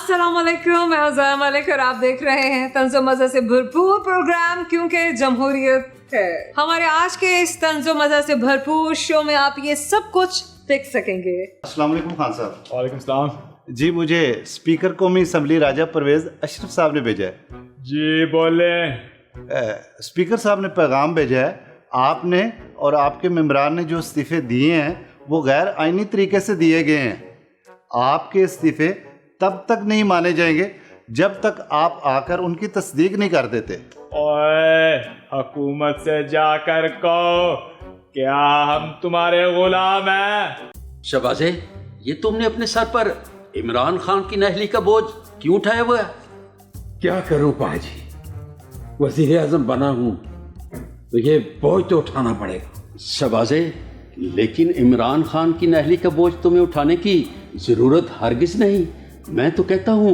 अस्सलाम वालेकुम, मैं उज़ैमा मलिक और आप देख रहे हैं तंज़ो मज़ा से भरपूर प्रोग्राम क्योंकि जमहूरियत है। हमारे आज के इस तंज़ो मज़ा से भरपूर शो में आप ये सब कुछ देख सकेंगे। अस्सलाम वालेकुम खान साहब। वालेकुम सलाम। जी मुझे स्पीकर कौमी असम्बली राजा परवेज़ अशरफ साहब ने भेजा है। जी बोले। स्पीकर साहब ने पैगाम भेजा है, आपने और आपके मेंबरान ने जो इस्तीफ़े दिए हैं वो गैर आइनी तरीके से दिए गए हैं। आपके इस्तीफ़े तब तक नहीं माने जाएंगे जब तक आप आकर उनकी तस्दीक नहीं कर देते। ओए, हुकूमत से जाकर कहो क्या हम तुम्हारे गुलाम हैं? शबाज़े, ये तुमने अपने सर पर इमरान खान की नहली का बोझ क्यों उठाया हुआ है? क्या करूं पाजी, वज़ीर आज़म बना हूं तो ये बोझ तो उठाना पड़ेगा। शबाज़े, लेकिन इमरान खान की नहली का बोझ तुम्हें उठाने की ज़रूरत हरगिज़ नहीं। मैं तो कहता हूँ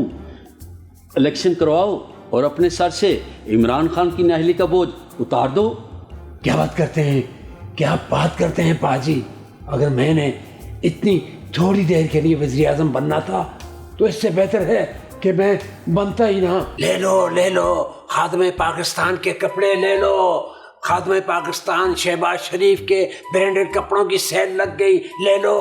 इलेक्शन करवाओ और अपने सर से इमरान खान की नहली का बोझ उतार दो। क्या बात करते हैं पाजी, अगर मैंने इतनी थोड़ी देर के लिए वज़ीर आज़म बनना था तो इससे बेहतर है कि मैं बनता ही ना। ले लो खादमे पाकिस्तान के कपड़े ले लो। खादमे पाकिस्तान शहबाज शरीफ के ब्रांडेड कपड़ों की सेल लग गई। ले लो।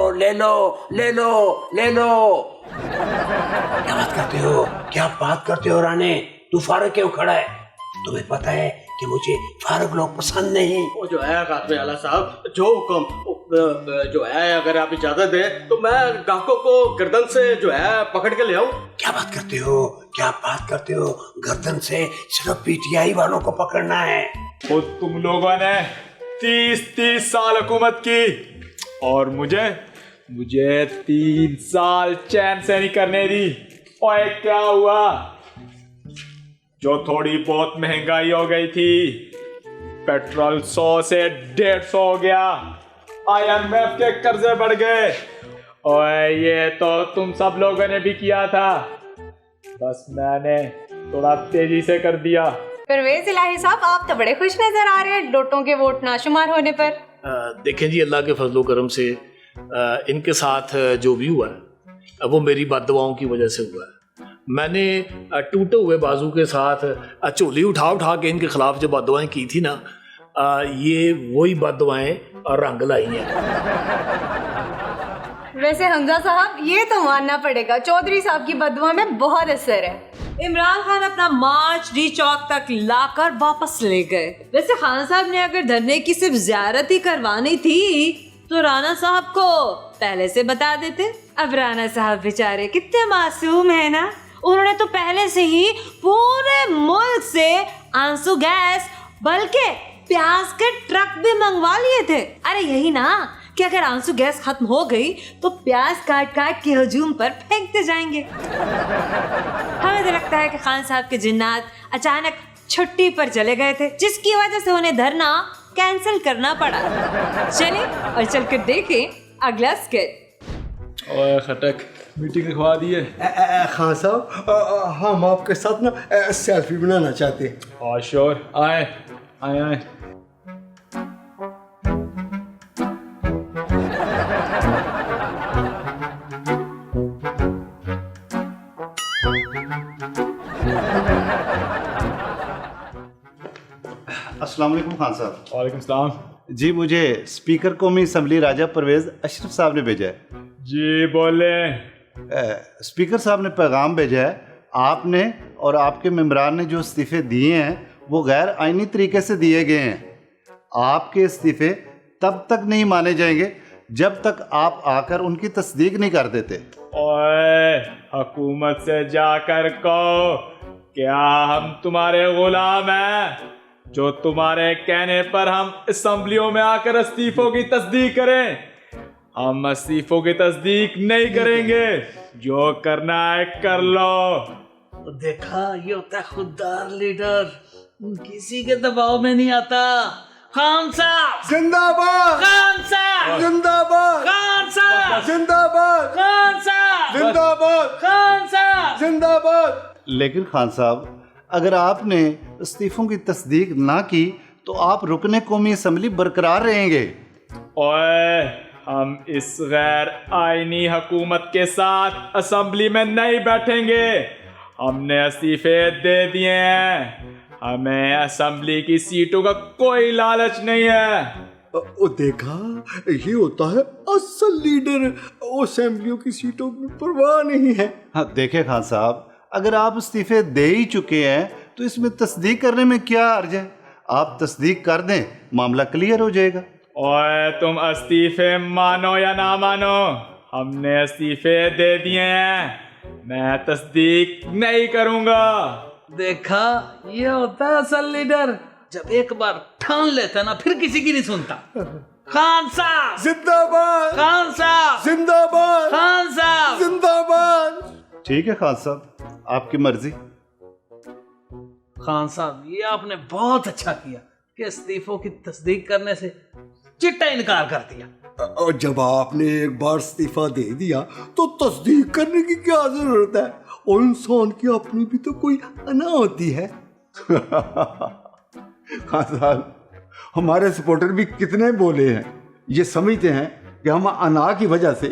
क्या बात करते हो राणे, तू फारूक क्यों खड़ा है? तुम्हें पता है कि मुझे फारूक लोग पसंद नहीं। वो जो है कातबे आला साहब, जो हुक्म जो है, अगर आप इजाजत दें तो मैं गाहकों को गर्दन से जो है पकड़ के ले आऊं। क्या बात करते हो? गर्दन से सिर्फ पीटीआई वालों को पकड़ना है। खुद तुम लोगों ने 30 साल हुकूमत की और मुझे 3 साल चैन से नहीं करने दी। और क्या हुआ? जो थोड़ी बहुत महंगाई हो गई थी, पेट्रोल 100 से 150 हो गया, IMF के कर्जे बढ़ गए। और ये तो तुम सब लोगों ने भी किया था, बस मैंने थोड़ा तेजी से कर दिया। परवेज इलाही साहब, आप तो बड़े खुश नजर आ रहे हैं नोटों के वोट नाशुमार होने पर। देखें जी, अल्लाह के फजलो करम से इनके साथ जो भी हुआ है वो मेरी बद्दुआओं की वजह से हुआ है। मैंने टूटे हुए बाजू के साथ चोली उठा के इनके खिलाफ जो बद्दुआएं की थी ना, ये वही बद्दुआएं रंग लाई हैं। वैसे हमजा साहब, ये तो मानना पड़ेगा, चौधरी साहब की बददुआ में बहुत असर है। इमरान खान अपना मार्च डी चौक तक लाकर वापस ले गए। वैसे खान साहब ने अगर धरने की सिर्फ ज़ियारत ही करवानी थी तो राणा साहब को पहले से बता देते। अब राणा साहब बेचारे कितने मासूम है ना, उन्होंने तो पहले से ही पूरे मुल्क से आंसू गैस बल्कि प्याज के ट्रक भी मंगवा लिए थे। अरे यही ना कि अगर आंसू गैस खत्म हो गई तो प्याज काट के हजूम पर फेंकते जाएंगे। हमें तो लगता है कि खान साहब के जिन्नात अचानक छुट्टी पर चले गए थे, जिसकी वजह से उन्हें धरना कैंसिल करना पड़ा। चलिए और चलकर देखें अगला स्केच। ओए खटक, मीटिंग लिखवा दी है। खान साहब, हम आपके साथ ना सेल्फी बनाना चाहते हैं। और श्योर, आए। अस्सलाम वालेकुम खान साहब। वालेकुम सलाम। जी मुझे स्पीकर कौमी असम्बली राजा परवेज़ अशरफ साहब ने भेजा है। जी बोले। स्पीकर साहब ने पैगाम भेजा है, आपने और आपके मेंबरान ने जो इस्तीफ़े दिए हैं वो गैर आइनी तरीके से दिए गए हैं। आपके इस्तीफ़े तब तक नहीं माने जाएंगे जब तक आप आकर उनकी तस्दीक नहीं कर देते। ओए, हुकूमत से जाकर कहो क्या हम तुम्हारे गुलाम हैं? जो तुम्हारे कहने पर हम असेंबलियों में आकर इस्तीफों की तस्दीक करें? हम इस्तीफों की तस्दीक नहीं करेंगे, जो करना है कर लो। देखा, ये होता है खुददार लीडर, किसी के दबाव में नहीं आता। खान साहब जिंदाबाद, खान साहब जिंदाबाद, खान साहब जिंदाबाद, खान साहब जिंदाबाद, खान साहब जिंदाबाद। लेकिन खान साहब, अगर आपने इस्तीफ़ों की तस्दीक ना की तो आप रुकने कौमी असम्बली बरकरार रहेंगे। ओए, हम इस गैर आईनी हुकूमत के साथ असेंबली में नहीं बैठेंगे। हमने इस्तीफे दे दिए हैं। हमें असेंबली की सीटों का कोई लालच नहीं है। ओ देखा, ये होता है असल लीडर। असेंबलियों की सीटों की परवाह नहीं है। हाँ देखे खान साहब, अगर आप इस्तीफे दे ही चुके हैं तो इसमें तस्दीक करने में क्या अर्ज है। आप तस्दीक कर दें, मामला क्लियर हो जाएगा। और तुम इस्तीफे मानो या ना मानो, हमने इस्तीफे दे दिए हैं। मैं तस्दीक नहीं करूंगा। देखा, ये होता है असल लीडर। जब एक बार ठान लेता ना, फिर किसी की नहीं सुनता। खान साहब जिंदाबाद, खान साहब जिंदाबाद, खान साहब जिंदाबाद। ठीक है खान साहब, आपकी मर्जी। खान साहब, ये आपने बहुत अच्छा किया कि इस्तीफों की तस्दीक करने से चिट्टा इनकार कर दिया। और जब आपने एक बार इस्तीफा दे दिया तो तस्दीक करने की क्या जरूरत है। और इंसान की अपनी भी तो कोई अना होती है। खान साहब, हमारे सपोर्टर भी कितने बोले हैं, ये समझते हैं कि हम अना की वजह से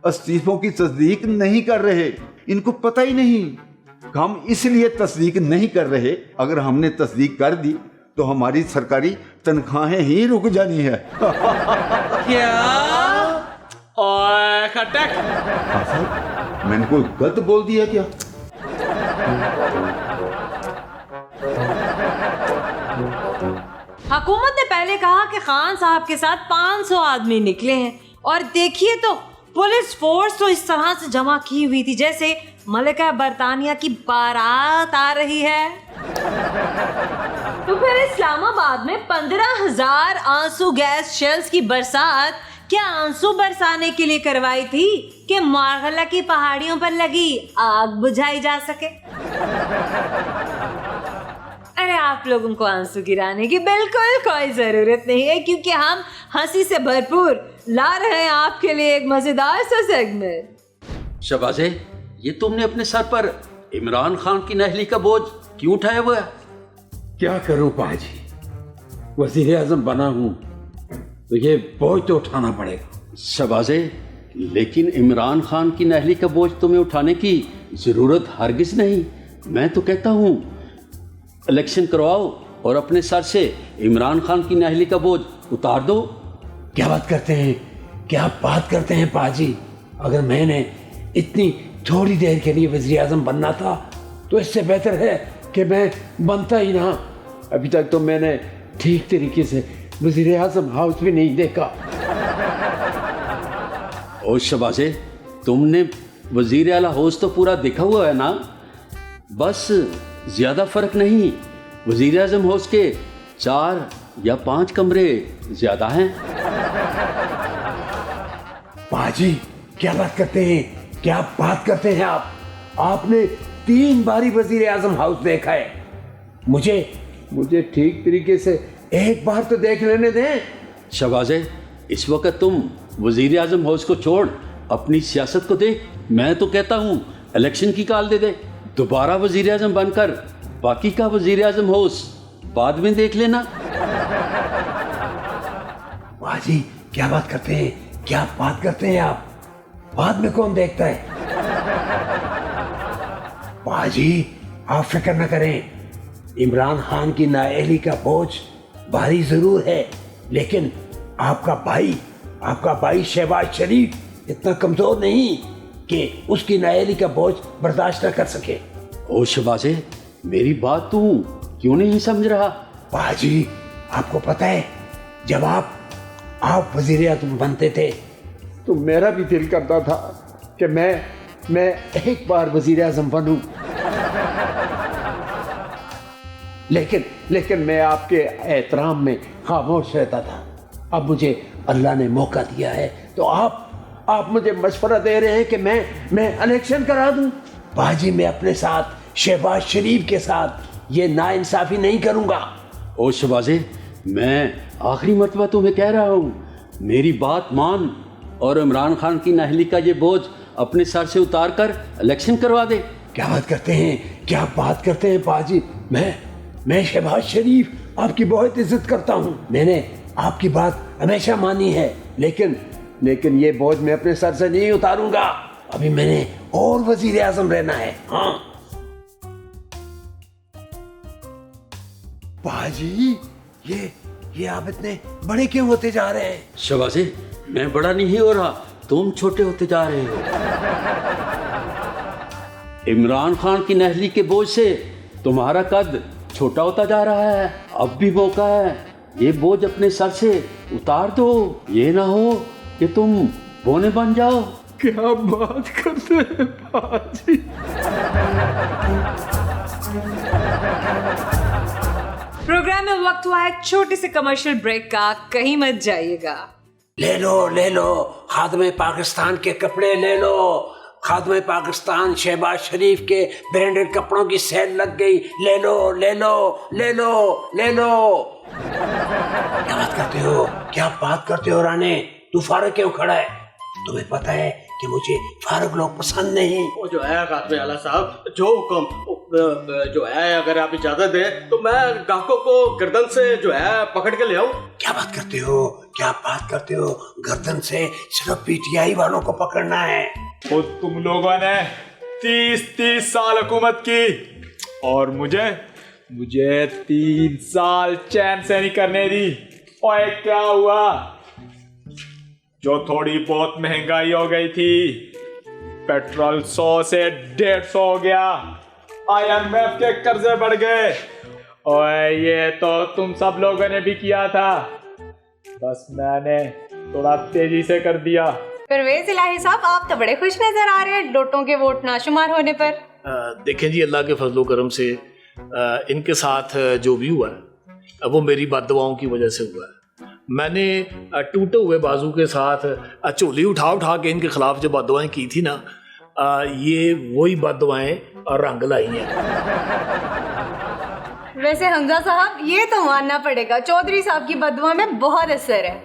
इस्तीफों की तस्दीक नहीं कर रहे। इनको पता ही नहीं कि हम इसलिए तस्दीक नहीं कर रहे। अगर हमने तस्दीक कर दी तो हमारी सरकारी तनख्वाहें ही रुक जानी है। क्या? और खटक, खान साहब, मैंने कोई गलत बोल दिया क्या? हुकूमत ने पहले कहा कि खान साहब के साथ 500 आदमी निकले हैं, और देखिए तो पुलिस फोर्स तो इस तरह से जमा की हुई थी जैसे मलिका बरतानिया की बारात आ रही है। तो फिर इस्लामाबाद में 15,000 आंसू गैस शेल्स की बरसात क्या आंसू बरसाने के लिए करवाई थी कि मारगला की पहाड़ियों पर लगी आग बुझाई जा सके। अरे आप लोगों को आंसू गिराने की बिल्कुल कोई जरूरत नहीं है, क्योंकि हम हंसी से भरपूर ला रहे हैं आपके लिए एक मजेदार सा सेगमेंट। शबाज़े, ये तुमने अपने सर पर इमरान खान की नहली का बोझ क्यों उठाया हुआ है? क्या करूं पाजी, वजीर आजम बना हूं तो ये बोझ तो उठाना पड़ेगा। शबाज़े, लेकिन इमरान खान की नहली का बोझ तुम्हें उठाने की ज़रूरत हरगिज़ नहीं। मैं तो कहता हूँ इलेक्शन करवाओ और अपने सर से इमरान खान की नहली का बोझ उतार दो। क्या बात करते हैं, क्या बात करते हैं पाजी। अगर मैंने इतनी थोड़ी देर के लिए वज़ीर आज़म बनना था तो इससे बेहतर है कि मैं बनता ही ना। अभी तक तो मैंने ठीक तरीके से वज़ीर आज़म हाउस भी नहीं देखा। और शबाज़े, तुमने वज़ीर आला हाउस तो पूरा देखा हुआ है ना। बस ज़्यादा फ़र्क नहीं, वज़ीर आज़म हाउस के 4 या 5 कमरे ज़्यादा हैं। पाजी, क्या बात करते हैं, क्या बात करते हैं आप। आपने 3 बारी वज़ीर आज़म हाउस देखा है। मुझे ठीक तरीके से एक बार तो देख लेने दें। शबाज़े, इस वक्त तुम वज़ीर आज़म हाउस को छोड़ अपनी सियासत को देख। मैं तो कहता हूँ इलेक्शन की कॉल दे दे, दोबारा वज़ीर आज़म बनकर बाकी का वज़ीर आज़म हाउस बाद में देख लेना। पाजी, क्या बात करते हैं, क्या बात करते हैं आप। बाद में कौन देखता है। पाजी, आप फिक्र न करें, इमरान खान की नाअहली का बोझ भारी जरूर है, लेकिन आपका भाई शहबाज शरीफ इतना कमजोर नहीं कि उसकी नाअहली का बोझ बर्दाश्त न कर सके। ओ शबाज़े, मेरी बात तू क्यों नहीं समझ रहा? पाजी, आपको पता है, जब आप वज़ीर आज़म बनते थे तो मेरा भी दिल करता था कि मैं एक बार वज़ीर आज़म बनूं। लेकिन मैं आपके एहतराम में खामोश रहता था। अब मुझे अल्लाह ने मौका दिया है तो आप मुझे मशवरा दे रहे हैं कि मैं इलेक्शन करा दूं। बाजी, मैं अपने साथ शहबाज शरीफ के साथ ये नाइंसाफ़ी नहीं करूंगा। ओ शबाज़े, मैं आखिरी मरतबा तुम्हें कह रहा हूँ, मेरी बात मान और इमरान खान की नाअहली का ये बोझ अपने सर से उतार कर इलेक्शन करवा दे। क्या बात करते हैं बाजी। मैं शहबाज शरीफ आपकी बहुत इज्जत करता हूँ। मैंने आपकी बात हमेशा मानी है, लेकिन लेकिन ये बोझ मैं अपने सर से नहीं उतारूंगा। अभी मैंने और वजीर आजम रहना है। हाँ पाजी, ये आप इतने बड़े क्यों होते जा रहे हैं? शबाज़े, मैं बड़ा नहीं हो रहा, तुम छोटे होते जा रहे हो। इमरान खान की नहली के बोझ से तुम्हारा कद छोटा होता जा रहा है। अब भी मौका है, ये बोझ अपने सर से उतार दो। ये ना हो कि तुम बोने बन जाओ। क्या बात करते हैं पाजी। प्रोग्राम में वक्त हुआ है छोटे से कमर्शियल ब्रेक का, कहीं मत जाइएगा। ले लो खादमे पाकिस्तान के कपड़े ले लो। खादमे पाकिस्तान शहबाज शरीफ के ब्रांडेड कपड़ों की सेल लग गई। ले लो। क्या बात करते हो राणे? तू फारूक क्यों खड़ा है? तुम्हें पता है कि मुझे फारूक लोग पसंद नहीं। वो जो है खादमे आला साहब, जो हुक्म जो है, अगर आप इजाजत दें तो मैं ग्राहकों को गर्दन से जो है पकड़ के ले आऊं। क्या बात करते हो? गर्दन से सिर्फ पीटीआई वालों को पकड़ना है। वो तुम लोगों ने 30 साल हुकूमत की और मुझे 3 साल चैन से नहीं करने दी। और क्या हुआ? जो थोड़ी बहुत महंगाई हो गई थी, पेट्रोल 100 से 150 हो गया, IMF के कर्जे बढ़ गए। और ये तो तुम सब लोगों ने भी किया था, बस मैंने थोड़ा तेजी से कर दिया। परवेज इलाही साहब, आप तो बड़े खुश नजर आ रहे हैं नोटों के वोट नाशुमार होने पर। देखें जी, अल्लाह के फजलो करम से इनके साथ जो भी हुआ है वो मेरी बद्दुआओं की वजह से हुआ है। मैंने टूटे हुए बाजू के साथ चोली उठा के इनके खिलाफ जो बद्दुआएं की थी ना, ये वही बद्दुआएं रंग लाई हैं। वैसे हमजा साहब, ये तो मानना पड़ेगा, चौधरी साहब की बद्दुआ में बहुत असर है।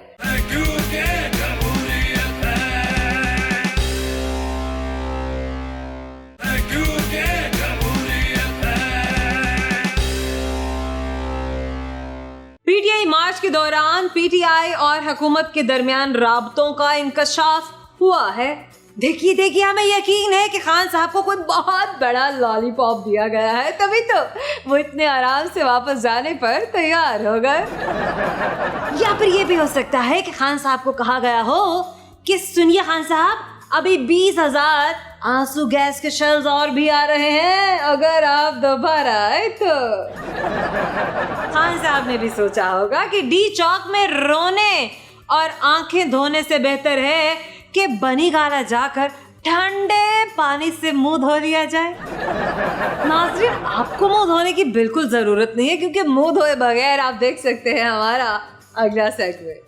पीटीआई मार्च के दौरान पीटीआई और हुकूमत के दरमियान राबतों का इंकशाफ हुआ है। देखिए, हमें यकीन है कि खान साहब को कोई बहुत बड़ा लॉलीपॉप दिया गया है, तभी तो वो इतने आराम से वापस जाने पर तैयार हो गए। या फिर ये भी हो सकता है कि खान साहब को कहा गया हो कि सुनिए खान साहब, अभी 20,000 आंसू गैस के शेल्स और भी आ रहे हैं, अगर आप दोबारा आए तो। खान साहब ने भी सोचा होगा कि डी चौक में रोने और आंखें धोने से बेहतर है कि बनी गाला जाकर ठंडे पानी से मुंह धो लिया जाए। नाज़रीन, आपको मुंह धोने की बिल्कुल जरूरत नहीं है, क्योंकि मुंह धोए बगैर आप देख सकते हैं हमारा अगला सेगमेंट।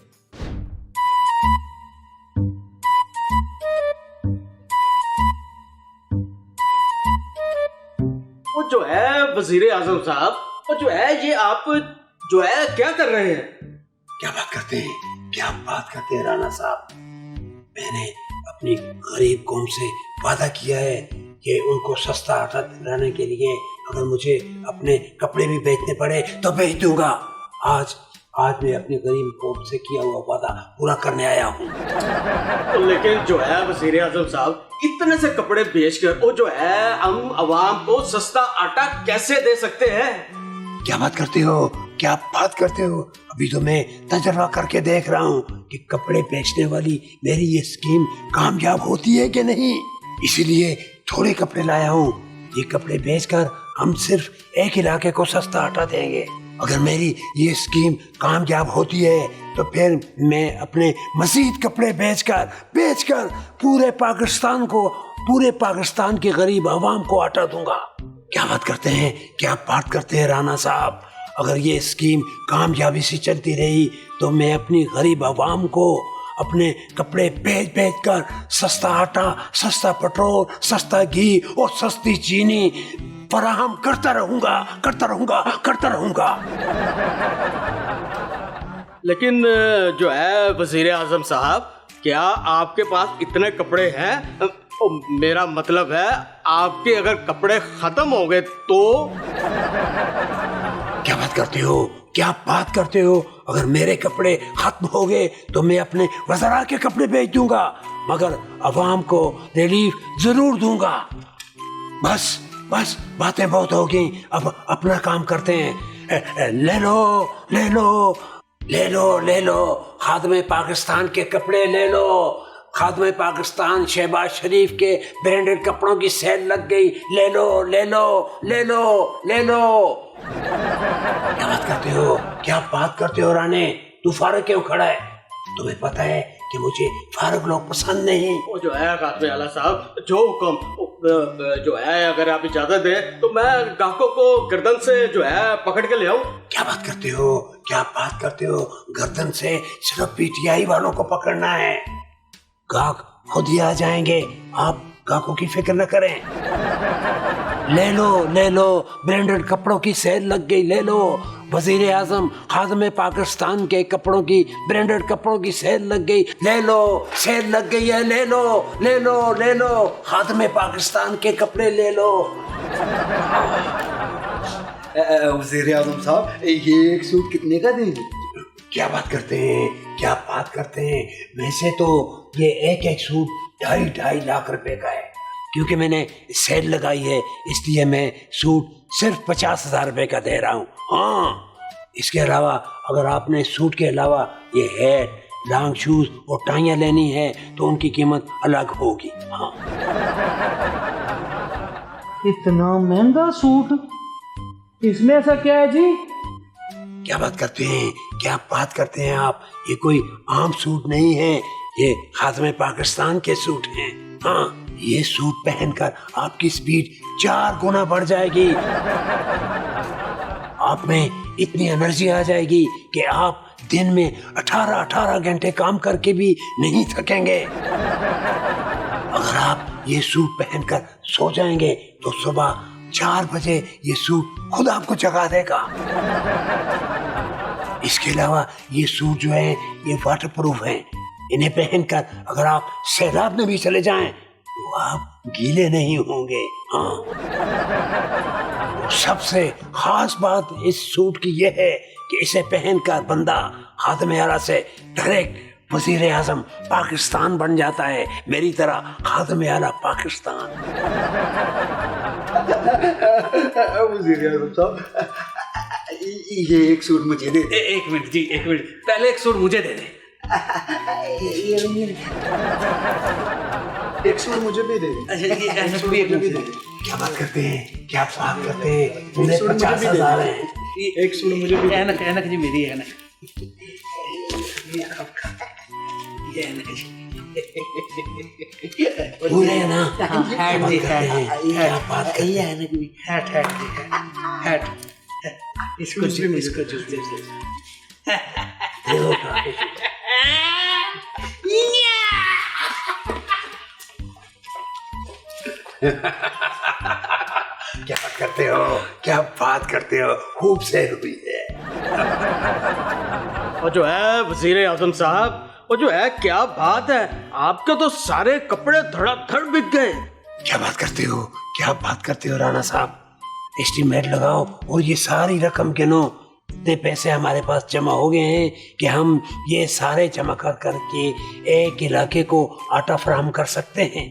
वो जो है वजीर आजम साहब, वो जो है, ये आप जो है क्या कर रहे हैं? क्या बात करते हैं राणा साहब? मैंने अपनी गरीब कौम से वादा किया है कि उनको सस्ता आटा दिलाने के लिए अगर मुझे अपने कपड़े भी बेचने पड़े तो बेच दूंगा। आज मैं अपनी गरीब कौम से किया हुआ वादा पूरा करने आया हूँ। लेकिन जो है वजीर आजम साहब, इतने से कपड़े बेचकर वो जो है हम अवाम को सस्ता आटा कैसे दे सकते हैं? क्या बात करते हो? अभी तो मैं तजर्बा करके देख रहा हूँ कि कपड़े बेचने वाली मेरी ये स्कीम कामयाब होती है कि नहीं। इसीलिए थोड़े कपड़े लाया हूँ। ये कपड़े बेचकर हम सिर्फ एक इलाके को सस्ता आटा देंगे। अगर मेरी ये स्कीम कामयाब होती है तो फिर मैं अपने मजीद कपड़े बेचकर पूरे पाकिस्तान के गरीब आवाम को आटा दूंगा। क्या बात करते हैं राणा साहब? अगर ये स्कीम कामयाबी से चलती रही तो मैं अपनी गरीब आवाम को अपने कपड़े बेच कर सस्ता आटा, सस्ता पेट्रोल, सस्ता घी और सस्ती चीनी फराहम करता रहूंगा। लेकिन जो है वजीर आजम साहब, क्या आपके पास इतने कपड़े हैं? मेरा मतलब है, आपके अगर कपड़े खत्म हो गए तो? क्या बात करते हो? अगर मेरे कपड़े खत्म हो गए तो मैं अपने वज़रा के कपड़े बेच दूंगा, मगर अवाम को रिलीफ जरूर दूंगा। बस बस बातें बहुत हो गई, अब अपना काम करते हैं। ले लो ले लो ले लो ले लो, खादमे पाकिस्तान के कपड़े ले लो। खादमे पाकिस्तान शहबाज शरीफ के ब्रांडेड कपड़ों की सेल लग गई, ले लो ले लो ले लो ले लो। क्या बात करते हो, क्या बात करते हो राणे? तू फारग क्यों खड़ा है? तुम्हें पता है कि मुझे फारग लोग पसंद नहीं। वो जो है काज़मी आला साहब, जो हुक्म जो है, अगर आप इजाजत दें तो मैं ग्राहकों को गर्दन से जो है पकड़ के ले आऊं। क्या बात करते हो, क्या बात करते हो? गर्दन से सिर्फ पीटीआई वालों को पकड़ना है, गाहक खुद ही आ जाएंगे, आप गाहकों की फिक्र न करें। ले लो ब्रांडेड कपड़ों की सेल लग गई, ले लो। वजीर आजम खादमे पाकिस्तान के कपड़ों की ब्रांडेड कपड़ों की सेल लग गई, ले लो, सेल लग गई है, ले लो ले लो ले लो, खादमे पाकिस्तान के कपड़े ले लो। वजीर आजम साहब, ये एक सूट कितने का देंगे? क्या बात करते हैं, क्या बात करते हैं? वैसे तो ये एक एक सूट 2.5 लाख रुपए का है, क्योंकि मैंने सेल लगाई है इसलिए मैं सूट सिर्फ 50,000 रुपए का दे रहा हूँ। हाँ, इसके अलावा अगर आपने सूट के अलावा ये हैट, लॉन्ग शूज और टाइयाँ लेनी है तो उनकी कीमत अलग होगी। हाँ, इतना महंगा सूट, इसमें ऐसा क्या है जी? क्या बात करते हैं, क्या बात करते हैं आप? ये कोई आम सूट नहीं है, ये खादमे पाकिस्तान के सूट हैं। हाँ, ये सूट पहनकर आपकी स्पीड 4 गुना बढ़ जाएगी, आप में इतनी एनर्जी आ जाएगी कि आप दिन में 18 घंटे काम करके भी नहीं थकेंगे। अगर आप ये सूट पहनकर सो जाएंगे तो सुबह 4 बजे ये सूट खुद आपको जगा देगा। इसके अलावा ये सूट जो है ये वाटरप्रूफ है, इन्हें पहनकर अगर आप सैलाब में भी चले जाएं तो आप गीले नहीं होंगे। हाँ, सबसे खास बात इस सूट की यह है कि इसे पहनकर बंदा खादमे आला से डायरेक्ट वजीर आजम पाकिस्तान बन जाता है, मेरी तरह खादमे आला पाकिस्तान। वजीर आजम साहब, ये एक सूट मुझे दे दे। एक मिनट जी, एक मिनट, पहले एक सूट मुझे दे दे। एक सूट मुझे भी दे दे। क्या बात करते हैं, क्या बात करते हैं? पूरे 50,000 है। एक सूट मुझे भी। ऐनक, ऐनक जी मेरी ऐनक। ये ऐनक जी पूरे है ना? हैट जी, हैट, क्या बात करते हैं? ऐनक भी, हैट, हैट जी, हैट। इसको क्या बात करते हो, क्या बात करते हो? खूब सैर हुई है। और जो है वजीर आजम साहब, और जो है क्या बात है, आपके तो सारे कपड़े धड़ाधड़ बिक गए। क्या बात करते हो, क्या बात करते हो राणा साहब? एस्टीमेट लगाओ और ये सारी रकम गिनो। इतने पैसे हमारे पास जमा हो गए हैं कि हम ये सारे जमा कर करके एक इलाके को आटा फराहम कर सकते हैं।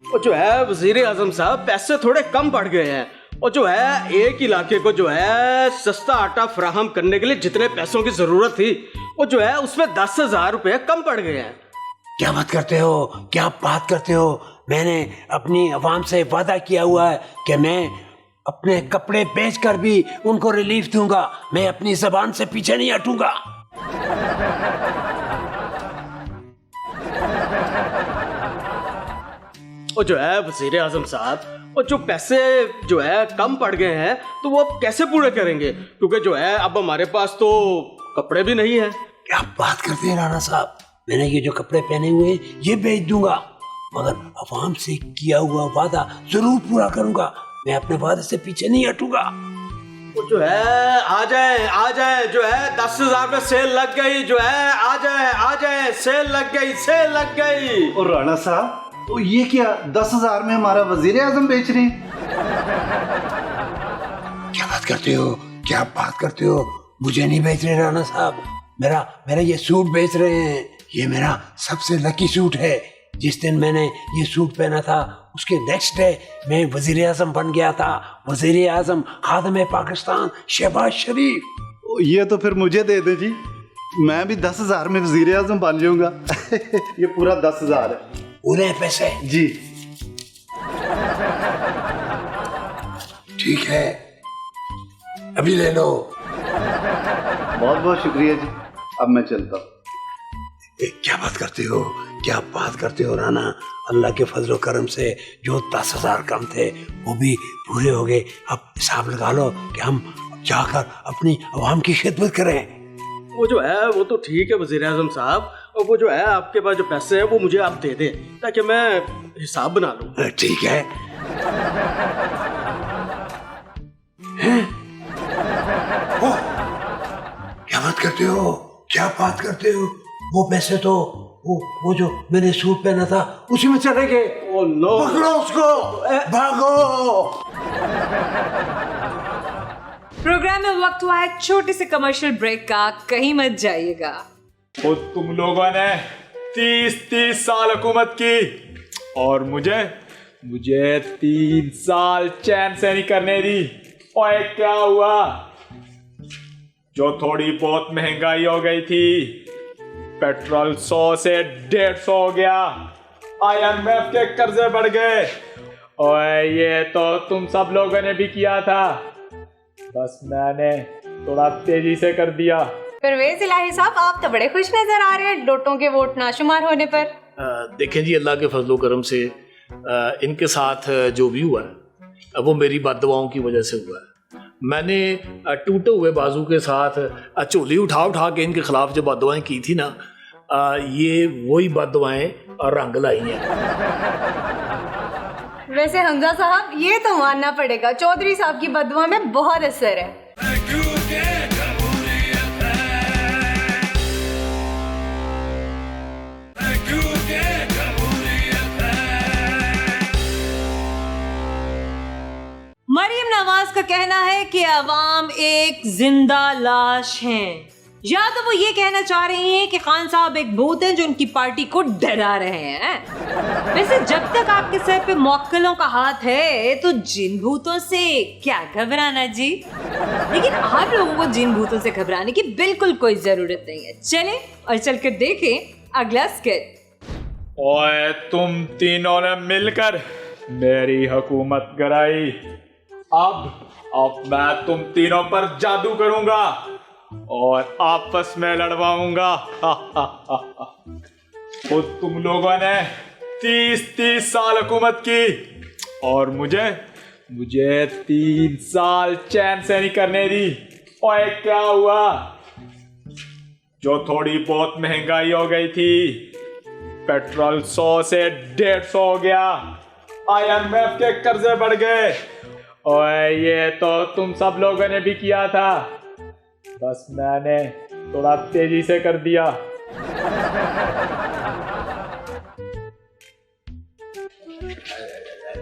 और जो है वजीर आजम साहब, पैसे थोड़े कम बढ़ गए हैं, और जो है एक इलाके को जो है सस्ता आटा फराहम करने के लिए जितने पैसों की जरूरत थी वो जो है उसमें 10,000 रुपए कम पड़ गए हैं। क्या बात करते हो, क्या बात करते हो? मैंने अपनी आवाम से वादा किया हुआ है कि मैं अपने कपड़े बेचकर भी उनको रिलीफ दूंगा, मैं अपनी जबान से पीछे नहीं हटूंगा। और जो है वजीर आजम साहब, और जो पैसे जो है कम पड़ गए हैं तो वो अब कैसे पूरे करेंगे, क्योंकि जो है अब हमारे पास तो कपड़े भी नहीं है। क्या बात करते हैं राणा साहब? मैंने ये जो कपड़े पहने हुए हैं ये बेच दूंगा, मगर अवाम से किया हुआ वादा जरूर पूरा करूंगा, मैं अपने वादे से पीछे नहीं हटूंगा। वो जो है आ जाए जो है 10,000 में सेल लग गई, जो है आ जाए सेल लग गई। और राणा साहब, तो ये क्या 10,000 में हमारा वजीर आजम बेच रहे हैं? क्या बात करते हो? मुझे नहीं बेच रहे राणा साहब, मेरा ये सूट बेच रहे हैं। ये मेरा सबसे लकी सूट है। जिस दिन मैंने ये सूट पहना था उसके नेक्स्ट डे मैं वजीर आजम बन गया था। वजीर आजम खादिम पाकिस्तान शहबाज शरीफ। ये तो फिर मुझे दे दे जी, मैं भी 10,000 में वजीर आजम बन जाऊंगा। ये पूरा 10,000 है। पूरे पैसे? जी ठीक है, अभी ले लो। बहुत बहुत शुक्रिया जी, अब मैं चलता हूँ। क्या बात करते हो राना? अल्लाह के फजल करम से जो 10,000 कम थे वो भी पूरे हो गए। अब हिसाब लगा लो कि हम जाकर अपनी अवाम की खिदमत करें। वो जो है वो तो ठीक है वजीर आजम साहब, और वो जो है आपके पास जो पैसे हैं वो मुझे आप दे दें ताकि मैं हिसाब बना लूँ। ठीक है। क्या बात करते हो? वो पैसे तो वो जो मैंने सूट पहना था उसी में चले गए। ओ नो, पकड़ो उसको, भागो। प्रोग्राम में वक्त हुआ है छोटे से कमर्शियल ब्रेक का, कहीं मत जाइएगा। तो तुम लोगों ने 30 साल हुकूमत की और मुझे 3 साल चैन से नहीं करने दी। और क्या हुआ? जो थोड़ी बहुत महंगाई हो गई थी, पेट्रोल 100 से 150 हो गया, IMF के कर्जे बढ़ गए, और ये तो तुम सब लोगों ने भी किया था, बस मैंने थोड़ा तेजी से कर दिया। परवेज इलाही साहब, आप तो बड़े खुश नजर आ रहे हैं डोटों के वोट नाशुमार होने पर। देखें जी, अल्लाह के फजलो करम से इनके साथ जो भी हुआ है वो मेरी बद्दुआओं की वजह से हुआ है। मैंने टूटे हुए बाजू के साथ झोली उठा के इनके खिलाफ जो बद्दुआएं की थी ना, ये वही बद्दुआएं रंग लाई हैं। वैसे हमजा साहब, ये तो मानना पड़ेगा चौधरी साहब की बददुआ में बहुत असर है। मरियम नवाज का कहना है कि अवाम एक जिंदा लाश हैं, या तो वो ये कहना चाह रही हैं कि खान साहब एक भूत हैं जो उनकी पार्टी को डरा रहे हैं। वैसे जब तक आपके सर पे मौक्कलों का हाथ है तो जिन भूतों से क्या घबराना जी। लेकिन आप लोगों को जिन भूतों से घबराने की बिल्कुल कोई जरूरत नहीं है। चलें और चलकर देखें अगला स्किट। ओए, तुम तीनों ने मिलकर मेरी हुकूमत गिराई। अब मैं तुम तीनों पर जादू करूंगा और आपस में लड़वाऊंगा। तो तुम लोगों ने 30 साल हुकूमत की और मुझे 3 साल चैन से नहीं करने दी। और क्या हुआ? जो थोड़ी बहुत महंगाई हो गई थी, पेट्रोल 100 से 150 हो गया, IMF के कर्जे बढ़ गए, और ये तो तुम सब लोगों ने भी किया था, बस मैंने थोड़ा तेजी से कर दिया।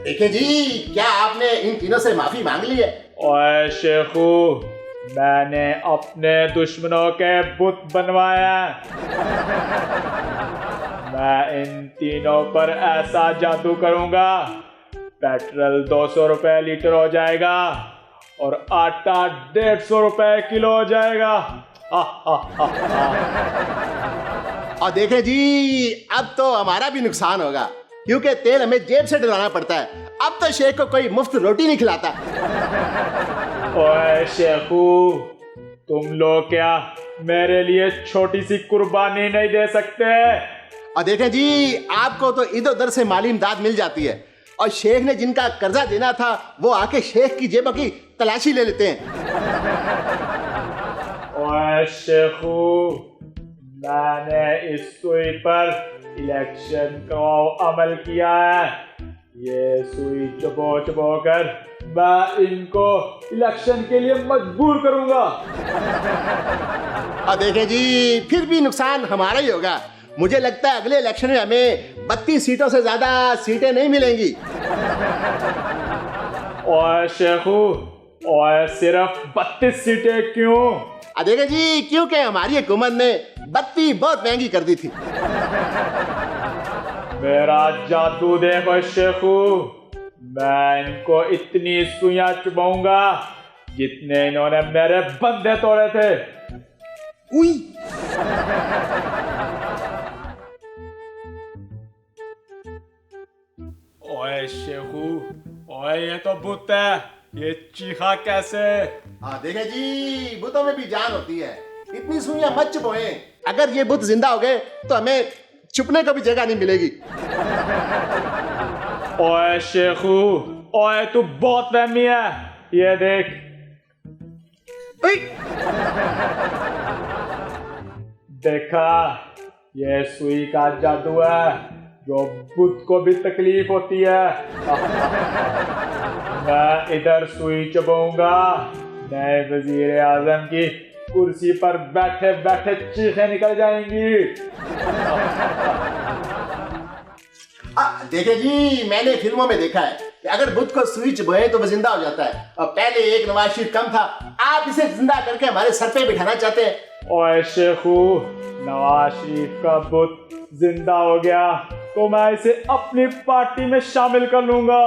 देखिए जी, क्या आपने इन तीनों से माफी मांग ली है? ओए शेखू, मैंने अपने दुश्मनों के बुत बनवाया। मैं इन तीनों पर ऐसा जादू करूंगा, पेट्रोल 200 रुपए लीटर हो जाएगा और आटा 150 रुपए किलो हो जाएगा। और देखें जी, अब तो हमारा भी नुकसान होगा क्योंकि तेल हमें जेब से डलाना पड़ता है। अब तो शेख को कोई मुफ्त रोटी नहीं खिलाता। ओए शेखू, तुम लोग क्या मेरे लिए छोटी सी कुर्बानी नहीं दे सकते? और देखें जी, आपको तो इधर उधर से माली इमदाद मिल जाती है, और शेख ने जिनका कर्जा देना था वो आके शेख की जेबों की तलाशी ले लेते हैं। ओए शेखू, मैंने इस सुई पर इलेक्शन का अमल किया है। ये सुई चबो कर मैं इनको इलेक्शन के लिए मजबूर करूंगा। और देखें जी, फिर भी नुकसान हमारा ही होगा। मुझे लगता है अगले इलेक्शन में हमें 32 सीटों से ज्यादा सीटें नहीं मिलेंगी। और शेखू, और सिर्फ 32 सीटें क्यों? देखें जी, क्योंकि हमारी हुकूमत ने बत्ती बहुत महंगी कर दी थी। मेरा जादू देखो शेखू, मैं इनको इतनी सुइयां चुभाऊंगा जितने इन्होंने मेरे बंदे तोड़े थे। उई। ओए शेखू, ओए ये तो भूत है, ये चीखा कैसे? देखें जी, भूतों में भी जान होती है, इतनी सुइयां मत चुभोए। अगर ये भूत जिंदा हो गए तो हमें छुपने को भी जगह नहीं मिलेगी। ओए शेखू, ओए तू बहुत वहमी है, ये देख। देखा, ये सुई का जादू है जो बुद्ध को भी तकलीफ होती है। मैं इधर सुई चबाऊंगा, नए वजीर आजम की कुर्सी पर बैठे बैठे चीखें निकल जाएंगी। देखे जी, मैंने फिल्मों में देखा है कि अगर बुद्ध को सुई चुभाए तो वो जिंदा हो जाता है। और पहले एक नवाज शरीफ कम था, आप इसे जिंदा करके हमारे सर पे बिठाना चाहते हैं। ओए शेखू, नवाज शरीफ का बुद्ध जिंदा हो गया तो मैं इसे अपनी पार्टी में शामिल कर लूंगा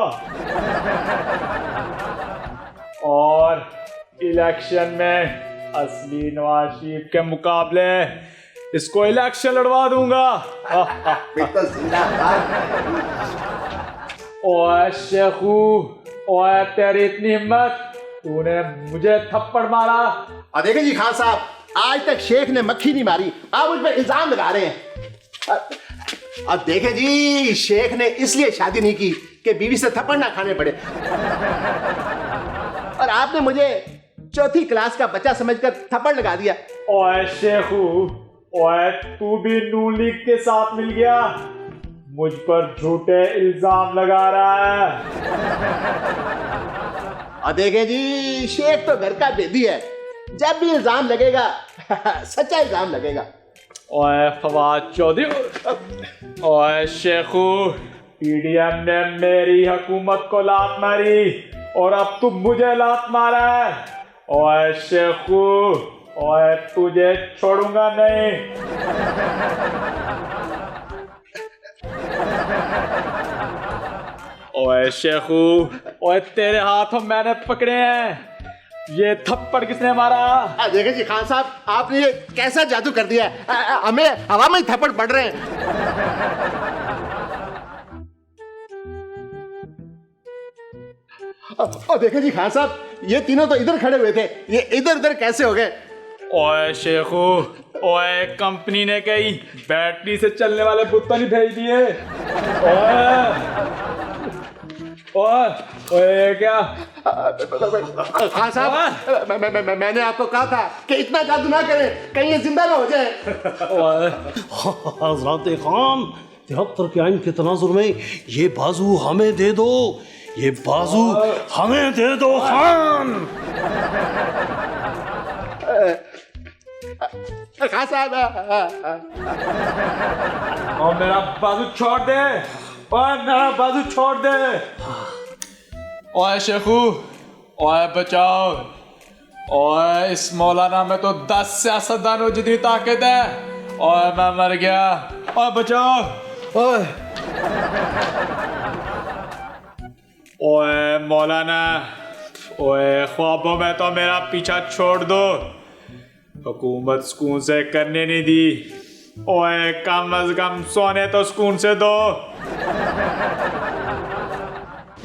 और इलेक्शन में असली नवाज शरीफ के मुकाबले इसको इलेक्शन लड़वा दूंगा। ओए शेखू, ओए तेरी इतनी हिम्मत, तूने मुझे थप्पड़ मारा। और देखें जी खान साहब, आज तक शेख ने मक्खी नहीं मारी, आप मुझ पर इल्जाम लगा रहे हैं। अब देखें जी, शेख ने इसलिए शादी नहीं की कि बीवी से थप्पड़ ना खाने पड़े। और आपने मुझे चौथी क्लास का बच्चा समझकर थप्पड़ लगा दिया। ओए शेखू, ओए तू भी नून लीग के साथ मिल गया, मुझ पर झूठे इल्जाम लगा रहा है। और देखें जी, शेख तो घर का बेदी है, जब भी इल्जाम लगेगा सच्चा इल्जाम लगेगा। ओए फवाद चौधरी, ओए शेखू, पीडीएम ने मेरी हुकूमत को लात मारी और अब तू मुझे लात मारा है। ओए शेखू, ओए तुझे छोड़ूंगा नहीं। ओए शेखू, ओए तेरे हाथों मैंने पकड़े हैं, ये थप्पड़ किसने मारा? देखें जी खान साहब, आपने ये कैसा जादू कर दिया है, हमें हवा में ही थप्पड़ पड़ रहे हैं। और देखें जी खान साहब, ये तीनों तो इधर खड़े हुए थे, ये इधर उधर कैसे हो गए? ओए शेखू, ओए कंपनी ने कई बैटरी से चलने वाले बुत्ता नहीं भेज दिए। ओए ओए क्या खान साहब, मैंने आपको कहा था कि इतना जादू ना करें, कहीं ये जिंदा ना हो जाए। हज़रात खान, 73 के आइन के तनाजुर में ये बाजू हमें दे दो, ये बाजू हमें दे दो खान। खान साहब, और मेरा बाजू छोड़ दे, और मेरा बाजू छोड़ दे। ओए शेखू, ओए बचाओ, ओए इस मौलाना में तो 10 सियासतदानों जितनी ताकत है, ओए मैं मर गया, ओए बचाओ। ओए ओए मौलाना, ओए ख्वाबों में तो मेरा पीछा छोड़ दो, हुकूमत सुकून से करने नहीं दी, ओए कम अज कम सोने तो सुकून से दो।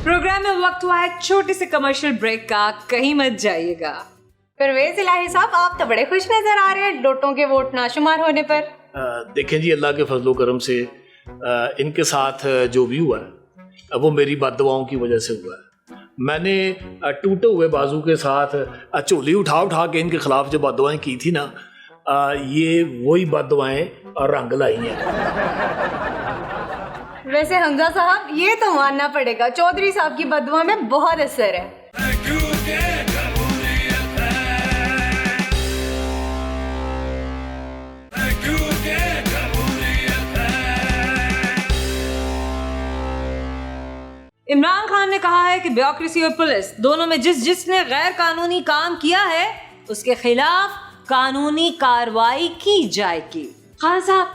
प्रोग्राम में वक्त हुआ है छोटे से कमर्शियल ब्रेक का, कहीं मत जाइएगा। परवेज इलाही साहब, आप तो बड़े खुश नजर आ रहे हैं डोटों के वोट नाशुमार होने पर। देखें जी, अल्लाह के फजलो करम से इनके साथ जो भी हुआ है वो मेरी बद्दुआओं की वजह से हुआ है। मैंने टूटे हुए बाजू के साथ चोली उठा उठा के इनके खिलाफ जो बद्दुआएं की थी ना, ये वही बद्दुआएं रंग लाई हैं। वैसे हमजा साहब, ये तो मानना पड़ेगा, चौधरी साहब की बददुआ में बहुत असर है। इमरान खान ने कहा है कि ब्यूरोक्रेसी और पुलिस दोनों में जिसने गैर कानूनी काम किया है उसके खिलाफ कानूनी कार्रवाई की जाएगी। खान साहब,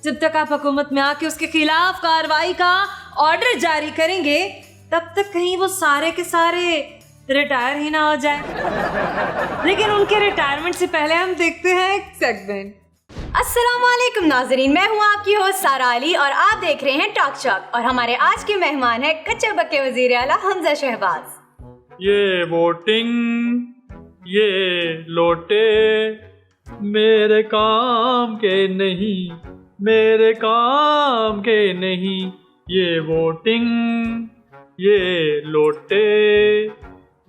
जब तक आप हुकूमत में आके उसके खिलाफ कार्रवाई का ऑर्डर जारी करेंगे तब तक कहीं वो सारे के सारे रिटायर ही ना हो जाए। लेकिन उनके रिटायरमेंट से पहले हम देखते हैं एक सेगमेंट। अस्सलाम वालेकुम नाजरीन, मैं हूँ आपकी होस्ट सारा अली और आप देख रहे हैं टॉक शॉक और हमारे आज के मेहमान हैं कच्चे पक्के वजीर आला हमजा शहबाज। ये वोटिंग, ये लोटे मेरे काम के नहीं, मेरे काम के नहीं। ये वोटिंग, ये लोटे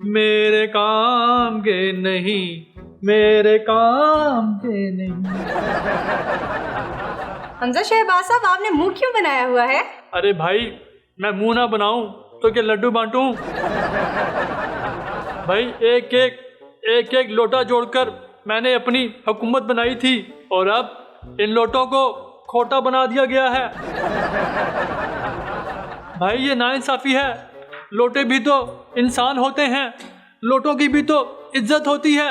मेरे काम के नहीं, मेरे काम के नहीं। हमजा शहबाज साहब, आपने मुंह क्यों बनाया हुआ है? अरे भाई, मैं मुंह ना बनाऊं तो क्या लड्डू बांटूं? भाई एक एक लोटा जोड़कर मैंने अपनी हुकूमत बनाई थी और अब इन लोटों को खोटा बना दिया गया है। भाई ये नाइंसाफी है। लोटे भी तो इंसान होते हैं, लोटों की भी तो इज्जत होती है।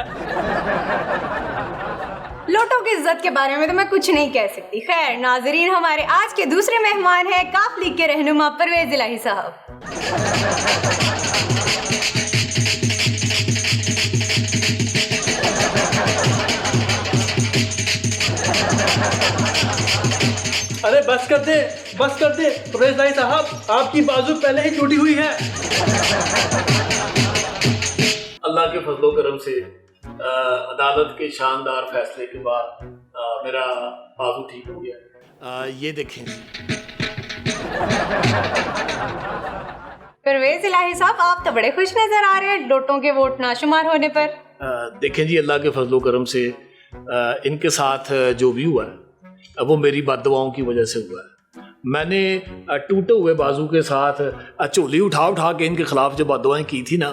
लोटों की इज्जत के बारे में तो मैं कुछ नहीं कह सकती। खैर नाजरीन, हमारे आज के दूसरे मेहमान हैं काफ लीग के रहनुमा परवेज इलाही साहब। अरे बस कर दे परवेज भाई साहब, आपकी बाजू पहले ही टूटी हुई है। अल्लाह के फजलो करम से अदालत के शानदार फैसले के बाद मेरा बाजू ठीक हो गया। ये देखें परवेज इलाही साहब, आप तो बड़े खुश नजर आ रहे हैं लोटों के वोट नाशुमार होने पर। देखें जी, अल्लाह के फजलो करम से इनके साथ जो भी हुआ है वो मेरी बद्दुआओं की वजह से हुआ है। मैंने टूटे हुए बाजू के साथ चोली उठा के इनके खिलाफ जो बद्दुआएं की थी ना,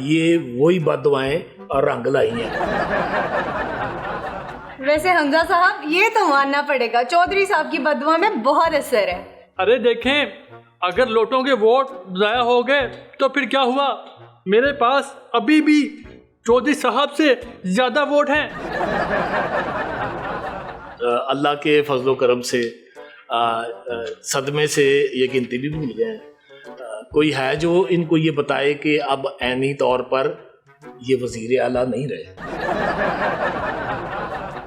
ये वही बद्दुआएं रंग लाई हैं। वैसे हमजा साहब, ये तो मानना पड़ेगा चौधरी साहब की बद्दुआ में बहुत असर है। अरे देखें, अगर लोटों के वोट जाया हो गए तो फिर क्या हुआ? मेरे पास अभी भी चौधरी साहब से ज्यादा वोट हैं। अल्लाह के फजलो करम से सदमे से ये गिनती भी भूल गए हैं। कोई है जो इनको ये बताए कि अब ऐनी तौर पर ये वजीर आला नहीं रहे।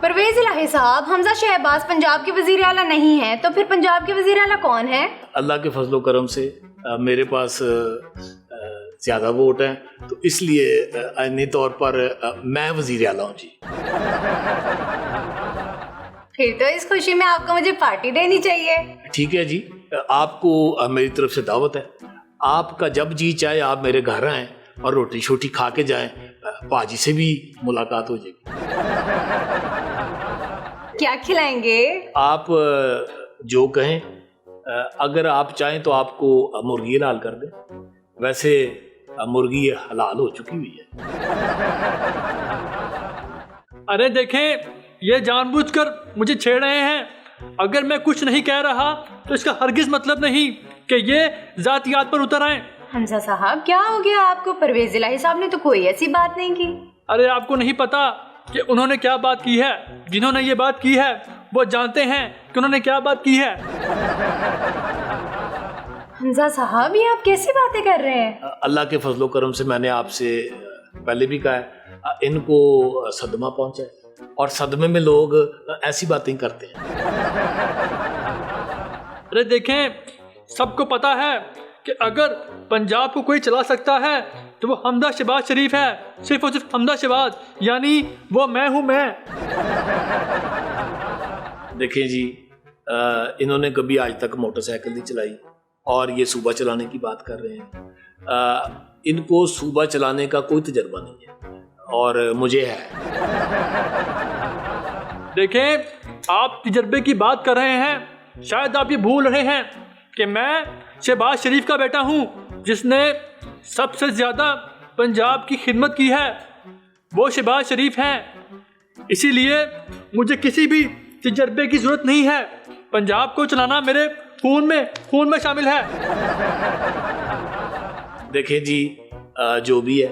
परवेज इलाही साहब, हमजा शहबाज पंजाब के वजीर आला नहीं है, तो फिर पंजाब के वजीर आला कौन है? अल्लाह के फजलो करम से मेरे पास ज़्यादा वोट हैं, तो इसलिए ऐनी तौर पर मैं वजीर आला हूँ जी। फिर तो इस खुशी में आपको मुझे पार्टी देनी चाहिए। ठीक है जी, आपको मेरी तरफ से दावत है। आपका जब जी चाहे आप मेरे घर आएँ और रोटी शोटी खा के जाएं। पाजी से भी मुलाकात हो जाएगी। क्या खिलाएंगे? आप जो कहें। अगर आप चाहें तो आपको मुर्गी हलाल कर दें। वैसे मुर्गी हलाल हो चुकी हुई है। अरे देखें, ये जानबूझकर मुझे छेड़ रहे हैं। अगर मैं कुछ नहीं कह रहा तो इसका हरगिज मतलब नहीं कि ये जातियात पर उतर आए। हमजा साहब, क्या हो गया आपको? परवेज इलाही साहब ने तो कोई ऐसी बात नहीं की। अरे आपको नहीं पता कि उन्होंने क्या बात की है? जिन्होंने ये बात की है वो जानते हैं कि उन्होंने क्या बात की है। हमजा साहब, ये आप कैसी बातें कर रहे हैं? अल्लाह के फजलो करम से मैंने आपसे पहले भी कहा है, इनको सदमा पहुंचा है और सदमे में लोग ऐसी बातें करते हैं। अरे देखें, सबको पता है कि अगर पंजाब को कोई चला सकता है तो वो हमजा शहबाज शरीफ है। सिर्फ और सिर्फ हमजा शहबाज, यानी वो मैं हूँ मैं। देखें जी, इन्होंने कभी आज तक मोटरसाइकिल नहीं चलाई और ये सूबा चलाने की बात कर रहे हैं। इनको सूबा चलाने का कोई तजर्बा नहीं है और मुझे है। देखें, आप तजर्बे की बात कर रहे हैं, शायद आप ये भूल रहे हैं कि मैं शहबाज शरीफ का बेटा हूँ, जिसने सबसे ज़्यादा पंजाब की खिदमत की है वो शहबाज शरीफ हैं। इसीलिए मुझे किसी भी तजर्बे की जरूरत नहीं है। पंजाब को चलाना मेरे खून में शामिल है। देखें जी, जो भी है,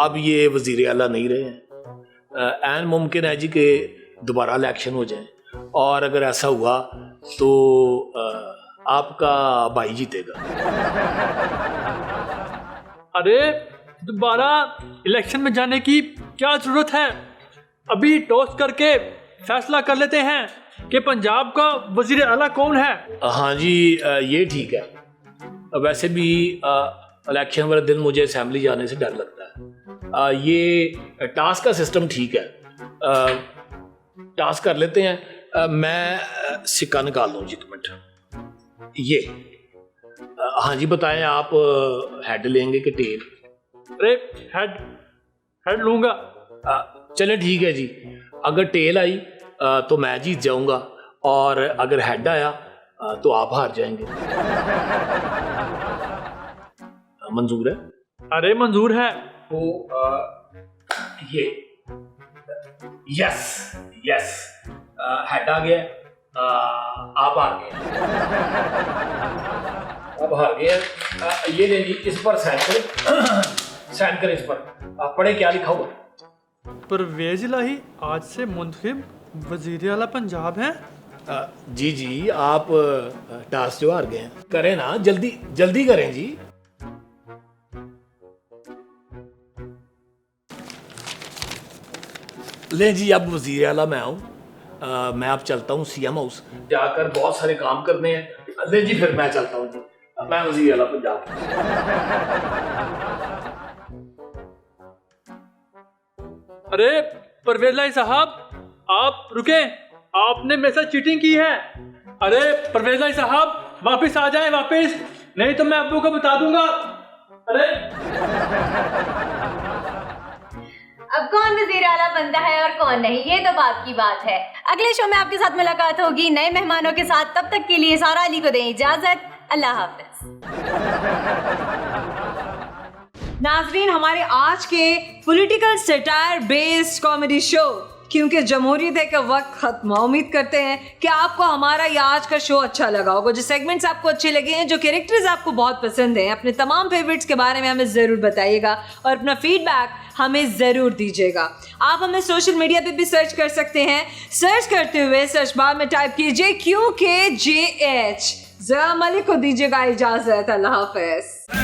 अब ये वजीर आला नहीं रहे हैं। ऐन मुमकिन है जी कि दोबारा इलेक्शन हो जाए, और अगर ऐसा हुआ तो आपका भाई जीतेगा। अरे दोबारा इलेक्शन में जाने की क्या जरूरत है? अभी टॉस करके फैसला कर लेते हैं कि पंजाब का वजीर आला कौन है। हाँ जी, ये ठीक है। वैसे भी इलेक्शन वाले दिन मुझे असेंबली जाने से डर लगता है। ये टास्क का सिस्टम ठीक है, टास्क कर लेते हैं। मैं सिक्का निकाल लूँ जी, एक मिनट। ये हाँ जी, बताएं आप हेड लेंगे कि टेल? अरे हेड लूंगा। चले ठीक है जी, अगर टेल आई तो मैं जीत जाऊंगा, और अगर हेड आया तो आप हार जाएंगे। मंजूर है? अरे मंजूर है। तो ये यस हेड आ गया, आप हार गए। अब हार गए। ये ले लीजिए, इस पर साइन करें इस पर। पढ़े क्या लिखा हुआ? परवेज इलाही आज से मुंतखब वजीर आला पंजाब हैं। जी आप टास्क जो हार गए हैं, करें ना, जल्दी करें जी। ले जी, अब वजीर आला मैं आऊँ। मैं अब चलता हूँ सीएम हाउस, जाकर बहुत सारे काम करने हैं। ले जी, फिर मैं चलता हूँ जी, मैं वजीर आला पंजाब। अरे परवेज इलाही साहब, आप रुके, आपने मेरे साथ चीटिंग की है। अरे परवेज इलाही साहब, वापस आ जाएं, वापस, नहीं तो मैं अब्बू को बता दूंगा। अरे अब कौन वजीर आला बनता है और कौन नहीं, ये तो बात की बात है। अगले शो में आपके साथ मुलाकात होगी नए मेहमानों के साथ। तब तक के लिए सारा अली को दें इजाजत। अल्लाह हाफिज। नाजरीन, हमारे आज के political satire based comedy show क्योंकि जमहूरियत है का वक्त खत्म, उम्मीद करते हैं कि आपको हमारा ये आज का शो अच्छा लगा होगा। जो सेगमेंट्स आपको अच्छे लगे हैं, जो कैरेक्टर्स आपको बहुत पसंद हैं, अपने तमाम फेवरेट्स के बारे में हमें ज़रूर बताइएगा और अपना फीडबैक हमें ज़रूर दीजिएगा। आप हमें सोशल मीडिया पे भी सर्च कर सकते हैं। सर्च करते हुए सर्च बार में टाइप कीजिए QKJH। ज़रा मलिक को दीजिएगा इजाज़त। अल्लाह हाफ़िज़।